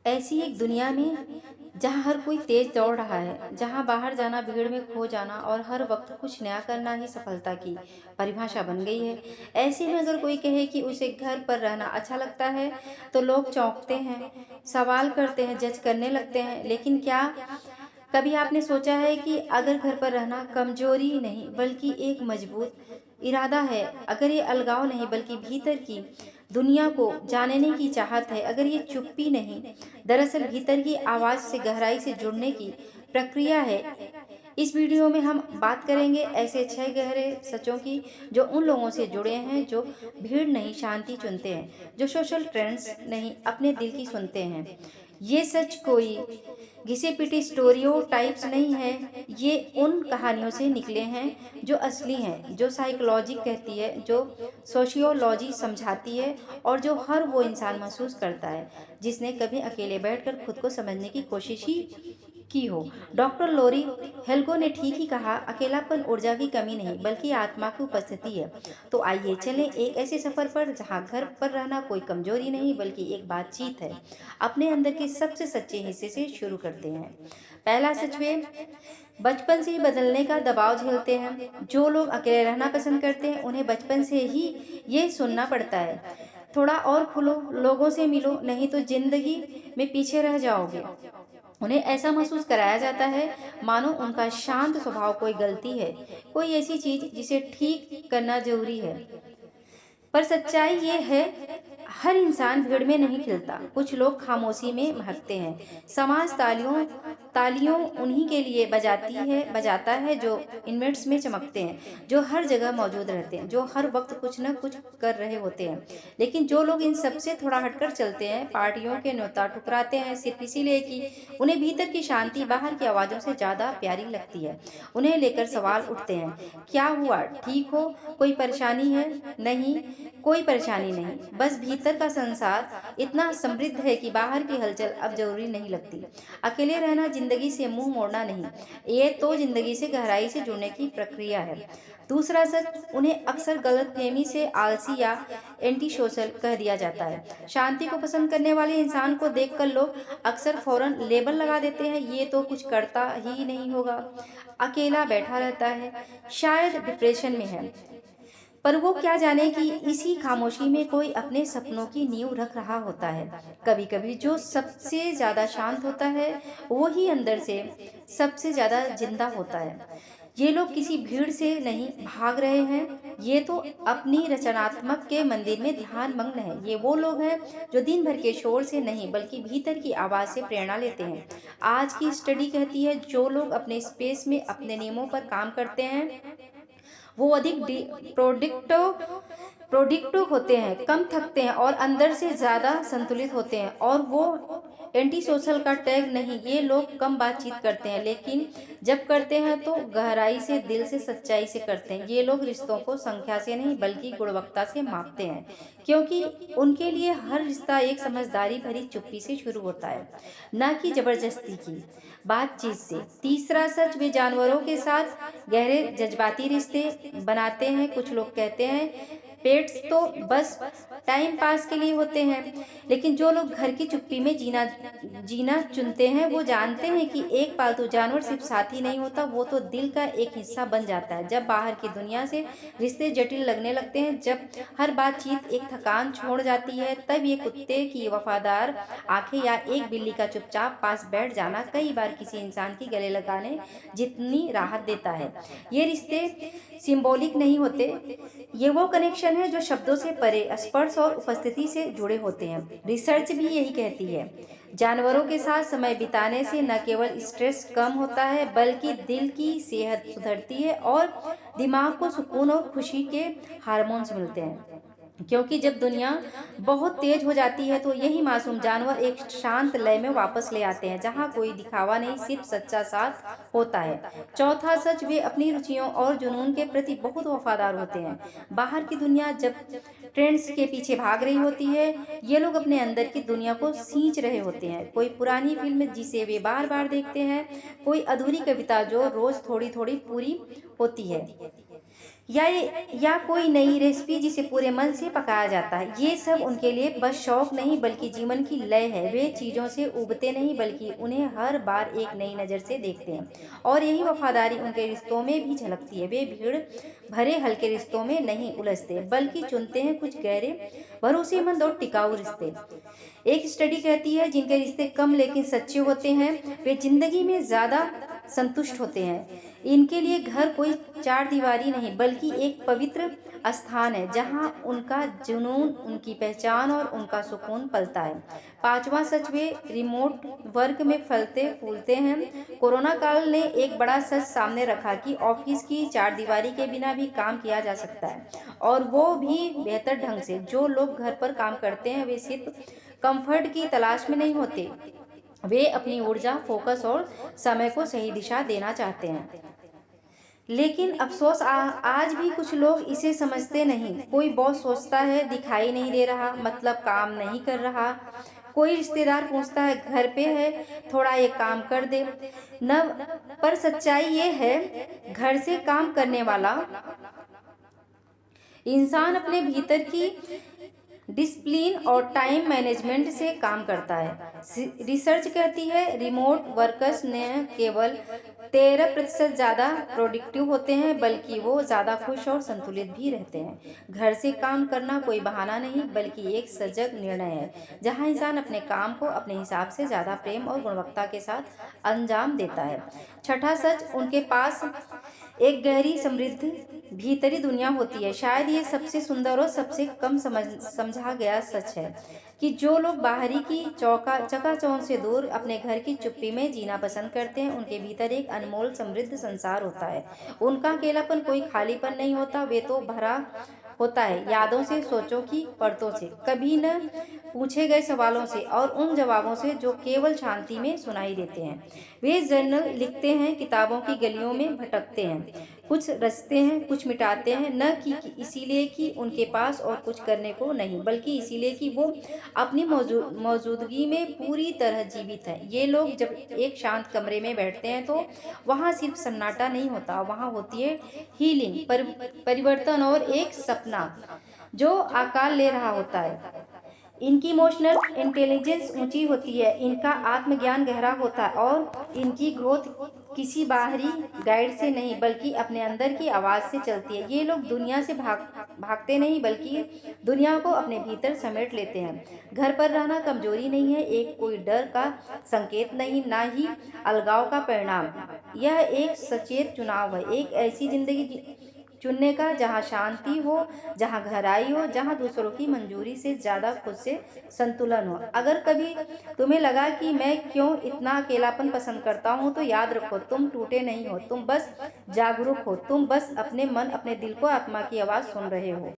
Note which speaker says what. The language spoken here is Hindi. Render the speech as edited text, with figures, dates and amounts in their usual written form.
Speaker 1: ऐसी एक दुनिया में जहाँ हर कोई तेज दौड़ रहा है, जहाँ बाहर जाना, भीड़ में खो जाना और हर वक्त कुछ नया करना ही सफलता की परिभाषा बन गई है। ऐसे में अगर कोई कहे कि उसे घर पर रहना अच्छा लगता है, तो लोग चौंकते हैं, सवाल करते हैं, जज करने लगते हैं। लेकिन क्या कभी आपने सोचा है कि अगर घर पर रहना कमजोरी नहीं बल्कि एक मजबूत इरादा है, अगर ये अलगाव नहीं बल्कि भीतर की दुनिया को जानने की चाहत है, अगर ये चुप्पी नहीं दरअसल भीतर की आवाज से गहराई से जुड़ने की प्रक्रिया है। इस वीडियो में हम बात करेंगे ऐसे 6 गहरे सचों की जो उन लोगों से जुड़े हैं जो भीड़ नहीं शांति चुनते हैं, जो सोशल ट्रेंड्स नहीं अपने दिल की सुनते हैं। ये सच कोई घिसे पिटी स्टोरियो टाइप्स नहीं है, ये उन कहानियों से निकले हैं जो असली हैं, जो साइकोलॉजी कहती है, जो सोशियोलॉजी समझाती है और जो हर वो इंसान महसूस करता है जिसने कभी अकेले बैठकर खुद को समझने की कोशिश ही की हो। डॉक्टर लोरी हेल्गो ने ठीक ही कहा, अकेलापन ऊर्जा की कमी नहीं बल्कि आत्मा की उपस्थिति है। तो आइए चलें एक ऐसे सफर पर जहाँ घर पर रहना कोई कमजोरी नहीं बल्कि एक बातचीत है। अपने अंदर के सबसे सच्चे हिस्से से शुरू करते हैं। पहला सच वे बचपन से ही बदलने का दबाव झेलते हैं। जो लोग अकेले रहना पसंद करते हैं उन्हें बचपन से ही ये सुनना पड़ता है, थोड़ा और खुलो, लोगों से मिलो, नहीं तो जिंदगी में पीछे रह जाओगे। उन्हें ऐसा महसूस कराया जाता है मानो उनका शांत स्वभाव कोई गलती है, कोई ऐसी चीज जिसे ठीक करना जरूरी है। पर सच्चाई ये है, हर इंसान भीड़ में नहीं खिलता। कुछ लोग खामोशी में महकते हैं। समाज तालियों तालियों उन्हीं के लिए बजाता है जो इन्वेंट्स में चमकते हैं, जो हर जगह मौजूद रहते हैं, जो हर वक्त कुछ न कुछ कर रहे होते हैं। लेकिन जो लोग इन सबसे थोड़ा हटकर चलते हैं, पार्टियों के न्योता ठुकराते हैं सिर्फ इसीलिए कि उन्हें भीतर की शांति बाहर की आवाजों से ज्यादा प्यारी लगती है। उन्हें लेकर सवाल उठते हैं, क्या हुआ, ठीक हो, कोई परेशानी है? नहीं, कोई परेशानी नहीं, बस भीतर का संसार इतना समृद्ध है कि बाहर की हलचल अब जरूरी नहीं लगती। अकेले रहना जिंदगी से मुंह मोड़ना नहीं, ये तो जिंदगी से गहराई से जुड़ने की प्रक्रिया है। दूसरा सच, उन्हें अक्सर गलतफहमी से आलसी या एंटी सोशल कह दिया जाता है। शांति को पसंद करने वाले इंसान को देखकर लोग अक्सर फौरन लेबल लगा देते हैं, ये तो कुछ करता ही नहीं होगा, अकेला बैठा रहता है, शायद डिप्रेशन में है। पर वो क्या जाने कि इसी खामोशी में कोई अपने सपनों की नींव रख रहा होता है। कभी कभी जो सबसे ज्यादा शांत होता है वो ही अंदर से सबसे ज्यादा जिंदा होता है। ये लोग किसी भीड़ से नहीं भाग रहे हैं, ये तो अपनी रचनात्मक के मंदिर में ध्यान मग्न है। ये वो लोग हैं जो दिन भर के शोर से नहीं बल्कि भीतर की आवाज से प्रेरणा लेते हैं। आज की स्टडी कहती है, जो लोग अपने स्पेस में अपने नियमों पर काम करते हैं वो अधिक प्रोडक्टिव होते हैं, कम थकते हैं और अंदर से ज्यादा संतुलित होते हैं। और वो एंटी सोशल का टैग नहीं, ये लोग कम बातचीत करते हैं लेकिन जब करते हैं तो गहराई से, दिल से, सच्चाई से करते हैं। ये लोग रिश्तों को संख्या से नहीं बल्कि गुणवत्ता से मापते हैं, क्योंकि उनके लिए हर रिश्ता एक समझदारी भरी चुप्पी से शुरू होता है, न कि जबरदस्ती की बातचीत से। तीसरा सच, वे जानवरों के साथ गहरे जज्बाती रिश्ते बनाते हैं। कुछ लोग कहते हैं पेट्स तो बस टाइम पास के लिए होते हैं, लेकिन जो लोग घर की चुप्पी में जीना जीना चुनते हैं वो जानते हैं कि एक पालतू जानवर सिर्फ साथी नहीं होता, वो तो दिल का एक हिस्सा बन जाता है। जब बाहर की दुनिया से रिश्ते जटिल लगने लगते हैं, जब हर बातचीत एक थकान छोड़ जाती है, तब ये कुत्ते की वफादार आंखें या एक बिल्ली का चुपचाप पास बैठ जाना कई बार किसी इंसान की गले लगाने जितनी राहत देता है। ये रिश्ते सिंबॉलिक नहीं होते, ये वो कनेक्शन है जो शब्दों से परे, स्पर्श और उपस्थिति से जुड़े होते हैं। रिसर्च भी यही कहती है, जानवरों के साथ समय बिताने से न केवल स्ट्रेस कम होता है बल्कि दिल की सेहत सुधरती है और दिमाग को सुकून और खुशी के हार्मोन्स मिलते हैं। क्योंकि जब दुनिया बहुत तेज हो जाती है तो यही मासूम जानवर एक शांत लय में वापस ले आते हैं, जहाँ कोई दिखावा नहीं, सिर्फ सच्चा साथ होता है। चौथा सच, वे अपनी रुचियों और जुनून के प्रति बहुत वफादार होते हैं। बाहर की दुनिया जब ट्रेंड्स के पीछे भाग रही होती है, ये लोग अपने अंदर की दुनिया को सींच रहे होते हैं। कोई पुरानी फिल्म जिसे वे बार बार देखते हैं, कोई अधूरी कविता जो रोज थोड़ी थोड़ी पूरी होती है। या कोई नई रेसिपी जिसे पूरे मन से पकाया जाता है। ये सब उनके लिए बस शौक नहीं बल्कि जीवन की लय है। वे चीज़ों से उबते नहीं बल्कि उन्हें हर बार एक नई नज़र से देखते हैं और यही वफादारी उनके रिश्तों में भी झलकती है। वे भीड़ भरे हल्के रिश्तों में नहीं उलझते बल्कि चुनते हैं कुछ गहरे, भरोसेमंद और टिकाऊ रिश्ते। एक स्टडी कहती है जिनके रिश्ते कम लेकिन सच्चे होते हैं वे जिंदगी में ज़्यादा संतुष्ट होते हैं। इनके लिए घर कोई चार दीवारी नहीं बल्कि एक पवित्र स्थान है जहां उनका जुनून, उनकी पहचान और उनका सुकून पलता है। पांचवा सच, वे रिमोट वर्क में फलते फूलते हैं। कोरोना काल ने एक बड़ा सच सामने रखा कि ऑफिस की चार दीवारी के बिना भी काम किया जा सकता है और वो भी बेहतर ढंग से। जो लोग घर पर काम करते हैं वे सिर्फ कंफर्ट की तलाश में नहीं होते, वे अपनी ऊर्जा, फोकस और समय को सही दिशा देना चाहते हैं। लेकिन अफसोस आज भी कुछ लोग इसे समझते नहीं। कोई बॉस सोचता है दिखाई नहीं दे रहा मतलब काम नहीं कर रहा। कोई रिश्तेदार पूछता है घर पे है थोड़ा ये काम कर दे न। पर सच्चाई ये है घर से काम करने वाला इंसान अपने भीतर की डिसिप्लिन और टाइम मैनेजमेंट से काम करता है। रिसर्च कहती है रिमोट वर्कर्स ने केवल 13% ज़्यादा प्रोडक्टिव होते हैं बल्कि वो ज़्यादा खुश और संतुलित भी रहते हैं। घर से काम करना कोई बहाना नहीं बल्कि एक सजग निर्णय है जहां इंसान अपने काम को अपने हिसाब से ज़्यादा प्रेम और गुणवत्ता के साथ अंजाम देता है। छठा सच, उनके पास एक गहरी समृद्ध भीतरी दुनिया होती है। शायद ये सबसे सुंदर और सबसे कम समझा गया सच है कि जो लोग बाहरी की चकाचौंध से दूर अपने घर की चुप्पी में जीना पसंद करते हैं उनके भीतर एक अनमोल समृद्ध संसार होता है। उनका अकेलापन कोई खालीपन नहीं होता, वे तो भरा होता है यादों से, सोचों की परतों से, कभी न पूछे गए सवालों से और उन जवाबों से जो केवल शांति में सुनाई देते हैं। वे जर्नल लिखते हैं, किताबों की गलियों में भटकते हैं, कुछ रचते हैं, कुछ मिटाते हैं, न कि इसीलिए कि उनके पास और कुछ करने को नहीं बल्कि इसीलिए कि वो अपनी मौजूदगी में पूरी तरह जीवित है। ये लोग जब एक शांत कमरे में बैठते हैं तो वहाँ सिर्फ सन्नाटा नहीं होता, वहाँ होती है हीलिंग, परिवर्तन और एक सपना जो आकार ले रहा होता है। इनकी इमोशनल इंटेलिजेंस ऊंची होती है, इनका आत्मज्ञान गहरा होता है और इनकी ग्रोथ किसी बाहरी गाइड से नहीं बल्कि अपने अंदर की आवाज़ से चलती है। ये लोग दुनिया से भागते नहीं बल्कि दुनिया को अपने भीतर समेट लेते हैं। घर पर रहना कमजोरी नहीं है, एक कोई डर का संकेत नहीं, ना ही अलगाव का परिणाम। यह एक सचेत चुनाव है, एक ऐसी जिंदगी चुनने का जहाँ शांति हो, जहाँ गहराई हो, जहाँ दूसरों की मंजूरी से ज़्यादा खुद से संतुलन हो। अगर कभी तुम्हें लगा कि मैं क्यों इतना अकेलापन पसंद करता हूँ तो याद रखो तुम टूटे नहीं हो, तुम बस जागरूक हो, तुम बस अपने मन, अपने दिल को, आत्मा की आवाज़ सुन रहे हो।